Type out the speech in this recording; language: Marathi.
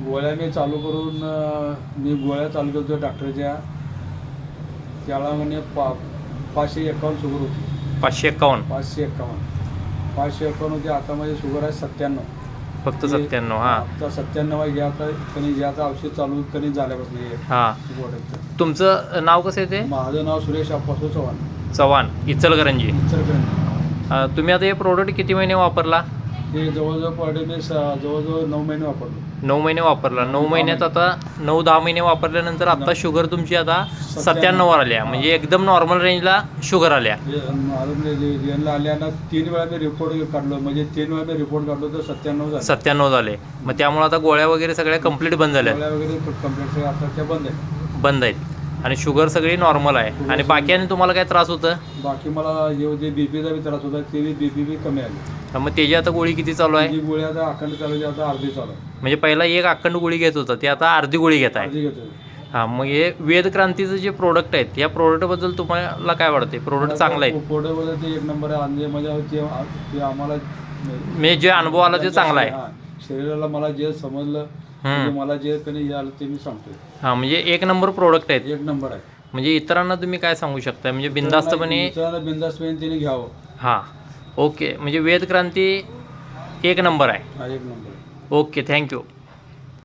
गोळ्या मी चालू करून मी गोळ्या चालू करतो डॉक्टरच्या. त्याला म्हणजे 551 शुगर होती. 551. 551 होती. आता माझी शुगर आहे 97. फक्त 97. हां आता 97 आहे. आता कणी घ्यायचं औषध चालू कणी झाल्यापासून हां. गोळ्याचं. तुमचं नाव कसं आहे ते? माझं नाव सुरेश अप्पासू चव्हाण. चव्हाण, इचलकरंजी. इचलकरंजी. तुम्ही आता हे प्रोडक्ट किती महिने वापरला? हे जवळजवळ पडे मी जवळजवळ 9 महिने वापरलो. 9 महिने वापरला. 9 महिन्यात आता 9-10 महिने वापरल्यानंतर आता शुगर तुमची आता 97वर आल्या. म्हणजे एकदम नॉर्मल रेंजला शुगर आल्या. यांना आल्यानं 3 वेळा मी रिपोर्ट काढलो. म्हणजे 3 वेळा मी रिपोर्ट काढलो तर 97 झाले. 97 झाले. मग त्यामुळे आता गोळ्या वगैरे सगळ्या कंप्लीट बंद झाल्या. गोळ्या वगैरे कंप्लीट आता त्या बंद आहेत. बंद आहेत आणि शुगर सगळी नॉर्मल आहे. आणि बाकी आणि तुम्हाला काय त्रास होतं? बाकी मला जे बीपीचा बी त्रास होता ते बीपी बी कमी आली. मग त्याची आता गोळी किती चालू आहे? जी गोळी आता अखंड चालू आहे, आता अर्धी चालू आहे. म्हणजे पहिला एक अखंड गोळी घेत होता ते आता अर्धी गोळी घेत आहे. अर्धी घेतोय. हां. मग हे वेद क्रांतीचं जे प्रोडक्ट आहेत या प्रोडक्टबद्दल तुम्हाला काय वाटते? प्रोडक्ट चांगलं आहे? प्रोडक्टमध्ये ते एक नंबर आहे. म्हणजे ते आम्हाला म्हणजे जे अनुभव आला ते चांगला आहे. शरीराला मला जे समजलं म्हणजे मला जे कधी हे आलं ते मी सांगतोय. हां. म्हणजे एक नंबर प्रोडक्ट आहेत. एक नंबर आहे. म्हणजे इतरांना तुम्ही काय सांगू शकता? म्हणजे बिनधास्तपणे बिंदास्तपणे त्यांनी घ्यावं. हां. ओके. म्हणजे वेद क्रांती एक नंबर आहे. हा एक नंबर. ओके. थँक्यू.